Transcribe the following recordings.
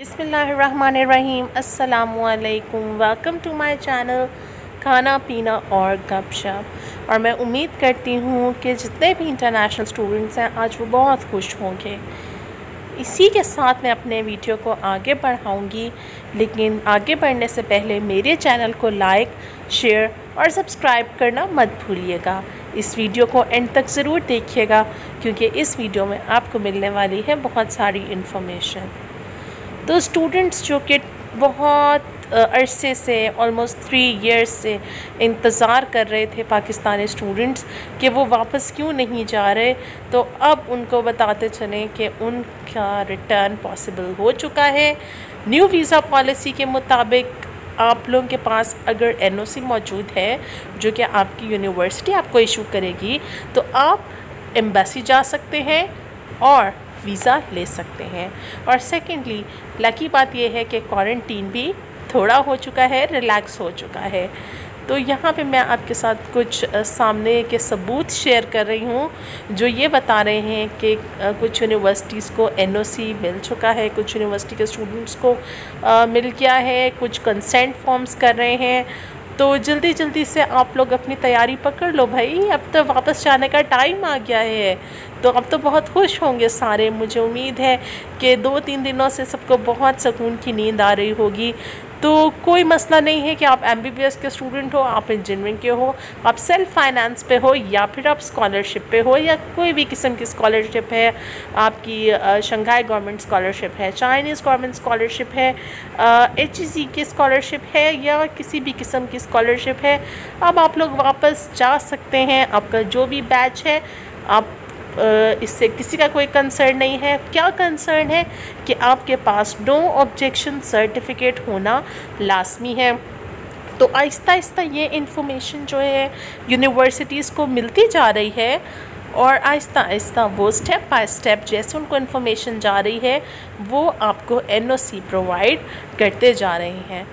बिस्मिल्लाहिर्रहमानिर्रहीम। अस्सलामुअलैकुम। Welcome to my channel खाना पीना और गपशप। और मैं उम्मीद करती हूँ कि जितने भी इंटरनेशनल स्टूडेंट्स हैं आज वो बहुत खुश होंगे। इसी के साथ मैं अपने वीडियो को आगे बढ़ाऊँगी, लेकिन आगे बढ़ने से पहले मेरे चैनल को लाइक, शेयर और सब्सक्राइब करना मत भूलिएगा। इस वीडियो को एंड तक ज़रूर देखिएगा क्योंकि इस वीडियो में आपको मिलने वाली है बहुत सारी इन्फॉर्मेशन। तो स्टूडेंट्स जो कि बहुत अरसे से ऑलमोस्ट 3 इयर्स से इंतज़ार कर रहे थे पाकिस्तानी स्टूडेंट्स कि वो वापस क्यों नहीं जा रहे, तो अब उनको बताते चलें कि उनका रिटर्न पॉसिबल हो चुका है। न्यू वीज़ा पॉलिसी के मुताबिक आप लोगों के पास अगर एनओसी मौजूद है जो कि आपकी यूनिवर्सिटी आपको इशू करेगी, तो आप एम्बेसी जा सकते हैं और वीज़ा ले सकते हैं। और सेकेंडली लकी बात यह है कि क्वारंटीन भी थोड़ा हो चुका है, रिलैक्स हो चुका है। तो यहाँ पे मैं आपके साथ कुछ सामने के सबूत शेयर कर रही हूँ जो ये बता रहे हैं कि कुछ यूनिवर्सिटीज़ को एनओसी मिल चुका है, कुछ यूनिवर्सिटी के स्टूडेंट्स को मिल गया है, कुछ कंसेंट फॉर्म्स कर रहे हैं। तो जल्दी जल्दी से आप लोग अपनी तैयारी पकड़ लो भाई, अब तो वापस जाने का टाइम आ गया है। तो अब तो बहुत खुश होंगे सारे। मुझे उम्मीद है कि 2-3 दिनों से सबको बहुत सुकून की नींद आ रही होगी। तो कोई मसला नहीं है कि आप एमबीबीएस के स्टूडेंट हो, आप इंजीनियरिंग के हो, आप सेल्फ फाइनेंस पे हो या फिर आप स्कॉलरशिप पे हो या कोई भी किस्म की स्कॉलरशिप है, आपकी शंघाई गवर्नमेंट स्कॉलरशिप है, चाइनीज़ गवर्नमेंट स्कॉलरशिप है, HEC की स्कॉलरशिप है या किसी भी किस्म की स्कॉलरशिप है, अब आप लोग वापस जा सकते हैं। आपका जो भी बैच है, आप इससे किसी का कोई कंसर्न नहीं है। क्या कंसर्न है कि आपके पास नो ऑब्जेक्शन सर्टिफिकेट होना लाजमी है। तो आहिस्ता आहिस्ता ये इन्फॉर्मेशन जो है यूनिवर्सिटीज़ को मिलती जा रही है और आहिस्ता आहिस्ता वो स्टेप बाय स्टेप जैसे उनको इन्फॉर्मेशन जा रही है वो आपको एनओसी प्रोवाइड करते जा रहे हैं।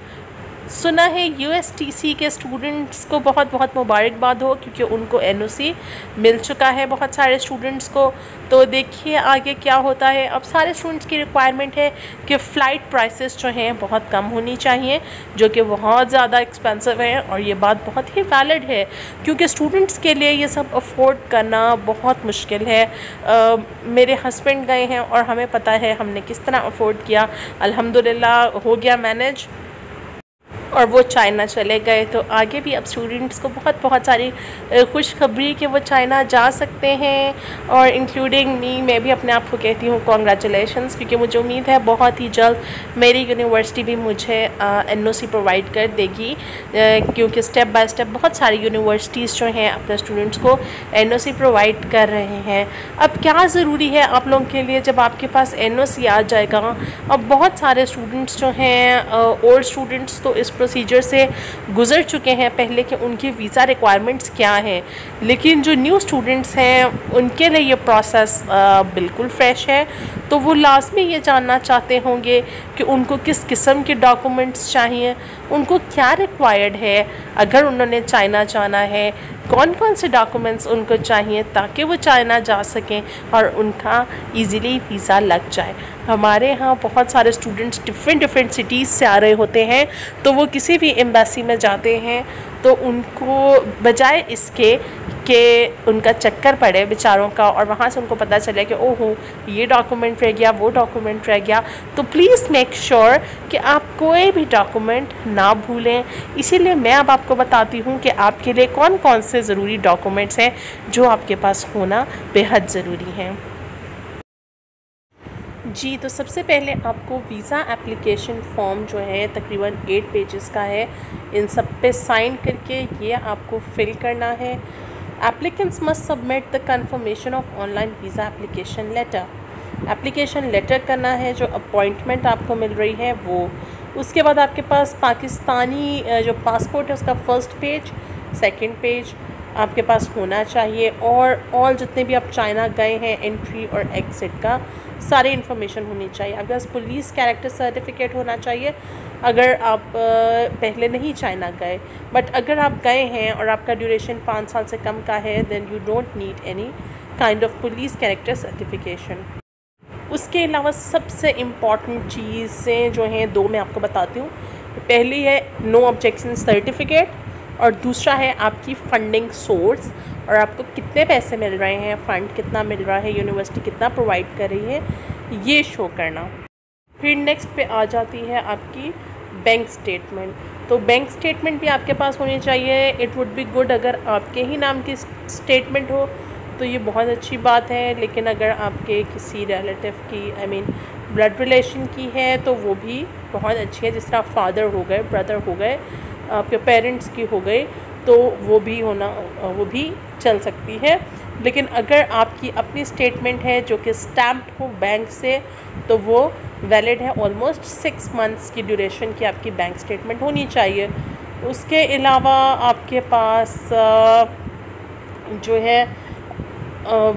सुना है यूएसटीसी के स्टूडेंट्स को बहुत बहुत मुबारकबाद हो क्योंकि उनको एनओसी मिल चुका है बहुत सारे स्टूडेंट्स को। तो देखिए आगे क्या होता है। अब सारे स्टूडेंट्स की रिक्वायरमेंट है कि फ़्लाइट प्राइसेस जो हैं बहुत कम होनी चाहिए, जो कि बहुत ज़्यादा एक्सपेंसिव है। और ये बात बहुत ही वैलिड है क्योंकि स्टूडेंट्स के लिए ये सब अफोर्ड करना बहुत मुश्किल है। मेरे हस्बैंड गए हैं और हमें पता है हमने किस तरह अफोर्ड किया। अल्हम्दुलिल्लाह हो गया मैनेज और वो चाइना चले गए। तो आगे भी अब स्टूडेंट्स को बहुत बहुत सारी खुशखबरी कि वो चाइना जा सकते हैं और इंक्लूडिंग मी। मैं भी अपने आप को कहती हूँ कॉन्ग्रेचुलेशंस, क्योंकि मुझे उम्मीद है बहुत ही जल्द मेरी यूनिवर्सिटी भी मुझे एनओसी प्रोवाइड कर देगी, क्योंकि स्टेप बाय स्टेप बहुत सारी यूनिवर्सिटीज़ जो हैं अपने स्टूडेंट्स को एनओसी प्रोवाइड कर रहे हैं। अब क्या ज़रूरी है आप लोगों के लिए, जब आपके पास एनओसी आ जाएगा, अब बहुत सारे स्टूडेंट्स जो हैं ओल्ड स्टूडेंट्स तो इस प्रोसीजर से गुज़र चुके हैं पहले कि उनकी वीज़ा रिक्वायरमेंट्स क्या हैं, लेकिन जो न्यू स्टूडेंट्स हैं उनके लिए ये प्रोसेस बिल्कुल फ़्रेश है। तो वो लाजमी ये जानना चाहते होंगे कि उनको किस किस्म के डॉक्यूमेंट्स चाहिए, उनको क्या रिक्वायर्ड है अगर उन्होंने चाइना जाना है, कौन कौन से डॉक्यूमेंट्स उनको चाहिए ताकि वो चाइना जा सकें और उनका इजीली वीज़ा लग जाए। हमारे यहाँ बहुत सारे स्टूडेंट्स डिफरेंट सिटीज़ से आ रहे होते हैं, तो वो किसी भी एम्बेसी में जाते हैं तो उनको बजाय इसके कि उनका चक्कर पड़े बेचारों का और वहाँ से उनको पता चले कि ओहो ये डॉक्यूमेंट रह गया, वो डॉक्यूमेंट रह गया, तो प्लीज़ मेक श्योर कि आप कोई भी डॉक्यूमेंट ना भूलें। इसीलिए मैं अब आपको बताती हूँ कि आपके लिए कौन कौन से ज़रूरी डॉक्यूमेंट्स हैं जो आपके पास होना बेहद ज़रूरी हैं। जी, तो सबसे पहले आपको वीज़ा एप्लीकेशन फ़ॉर्म जो है तकरीबन 8 पेजेस का है, इन सब पे साइन करके ये आपको फ़िल करना है। Applicants must submit the confirmation of online visa application letter. Application letter करना है, जो अपॉइंटमेंट आपको मिल रही है वो। उसके बाद आपके पास पाकिस्तानी जो पासपोर्ट है उसका फ़र्स्ट पेज, सेकंड पेज आपके पास होना चाहिए और जितने भी आप चाइना गए हैं एंट्री और एग्ज़िट का सारी इन्फॉर्मेशन होनी चाहिए। अगर पुलिस कैरेक्टर सर्टिफिकेट होना चाहिए अगर आप पहले नहीं चाइना गए, बट अगर आप गए हैं और आपका ड्यूरेशन 5 साल से कम का है then you don't need any kind of police character certification. उसके अलावा सबसे इम्पॉर्टेंट चीज़ें जो हैं 2 मैं आपको बताती हूँ। पहली है नो ऑब्जेक्शन सर्टिफिकेट और दूसरा है आपकी फंडिंग सोर्स और आपको कितने पैसे मिल रहे हैं, फ़ंड कितना मिल रहा है, यूनिवर्सिटी कितना प्रोवाइड कर रही है, ये शो करना। फिर नेक्स्ट पे आ जाती है आपकी बैंक स्टेटमेंट। तो बैंक स्टेटमेंट भी आपके पास होनी चाहिए। इट वुड बी गुड अगर आपके ही नाम की स्टेटमेंट हो तो ये बहुत अच्छी बात है, लेकिन अगर आपके किसी रिलेटिव की ब्लड रिलेशन की है तो वो भी बहुत अच्छी है। जिस तरह फादर हो गए, ब्रदर हो गए, आपके पेरेंट्स की हो गई तो वो भी चल सकती है। लेकिन अगर आपकी अपनी स्टेटमेंट है जो कि स्टैम्प्ड हो बैंक से तो वो वैलिड है। ऑलमोस्ट 6 मंथ्स की ड्यूरेशन की आपकी बैंक स्टेटमेंट होनी चाहिए। उसके अलावा आपके पास जो है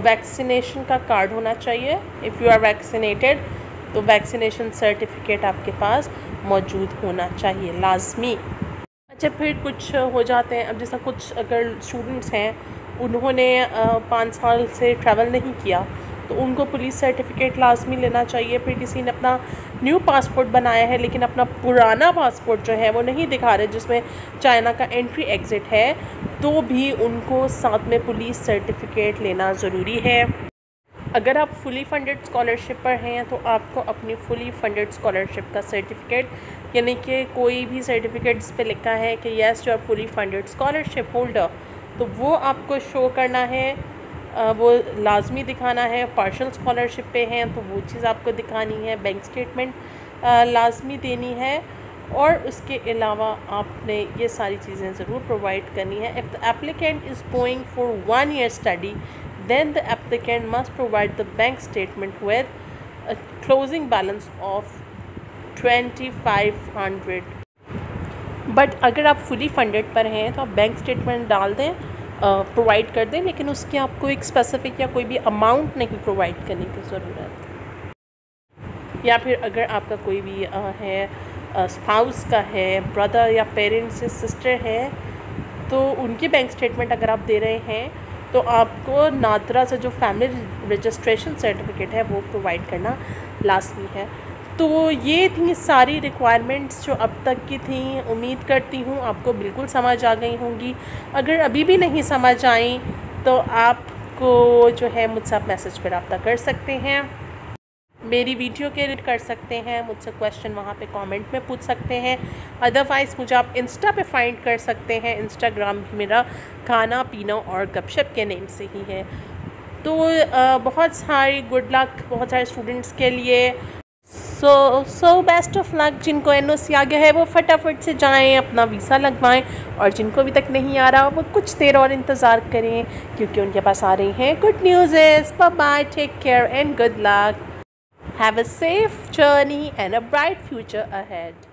वैक्सीनेशन का कार्ड होना चाहिए। इफ़ यू आर वैक्सीनेटेड तो वैक्सीनेशन सर्टिफिकेट आपके पास मौजूद होना चाहिए लाजमी। अच्छा, फिर कुछ हो जाते हैं, अब जैसा कुछ अगर स्टूडेंट्स हैं उन्होंने 5 साल से ट्रैवल नहीं किया तो उनको पुलिस सर्टिफिकेट लाजमी लेना चाहिए। फिर किसी ने अपना न्यू पासपोर्ट बनाया है लेकिन अपना पुराना पासपोर्ट जो है वो नहीं दिखा रहे, जिसमें चाइना का एंट्री एग्ज़िट है, तो भी उनको साथ में पुलिस सर्टिफिकेट लेना ज़रूरी है। अगर आप फुली फंडेड स्कॉलरशिप पर हैं तो आपको अपनी फुली फंडेड स्कॉलरशिप का सर्टिफिकेट, यानी कि कोई भी सर्टिफिकेट जिस पे लिखा है कि yes you are fully funded scholarship holder, तो वो आपको शो करना है, वो लाजमी दिखाना है। पार्शियल स्कॉलरशिप पे हैं तो वो चीज़ आपको दिखानी है। बैंक स्टेटमेंट लाजमी देनी है और उसके अलावा आपने ये सारी चीज़ें ज़रूर प्रोवाइड करनी है। If the applicant is going for 1 year study then the applicant must provide the bank statement with a closing balance of 2500। But अगर आप फुली फंडेड पर हैं तो आप बैंक स्टेटमेंट डाल दें, प्रोवाइड कर दें, लेकिन उसके आपको एक स्पेसिफिक या कोई भी अमाउंट नहीं प्रोवाइड करने की ज़रूरत। या फिर अगर आपका कोई भी है स्पाउस का है, ब्रदर या पेरेंट्स या सिस्टर है, तो उनकी बैंक स्टेटमेंट अगर आप दे रहे हैं तो आपको नादरा से जो फैमिली रजिस्ट्रेशन सर्टिफिकेट है वो प्रोवाइड करना लाजमी है। तो ये थी सारी रिक्वायरमेंट्स जो अब तक की थी। उम्मीद करती हूँ आपको बिल्कुल समझ आ गई होंगी। अगर अभी भी नहीं समझ आई तो आपको जो है मुझसे आप मैसेज पर रब्ता कर सकते हैं, मेरी वीडियो के एडिट कर सकते हैं, मुझसे क्वेश्चन वहाँ पे कमेंट में पूछ सकते हैं। अदरवाइज़ मुझे आप इंस्टा पे फाइंड कर सकते हैं। इंस्टाग्राम भी मेरा खाना पीना और गपशप के नेम से ही है। तो बहुत सारी गुड लक बहुत सारे स्टूडेंट्स के लिए। So best of luck. जिनको एनओसी आ गया है वो फटाफट से जाएं, अपना वीज़ा लगवाएं, और जिनको अभी तक नहीं आ रहा वो कुछ देर और इंतज़ार करें क्योंकि उनके पास आ रही हैं good news. Bye bye, take care and good luck. Have a safe journey and a bright future ahead.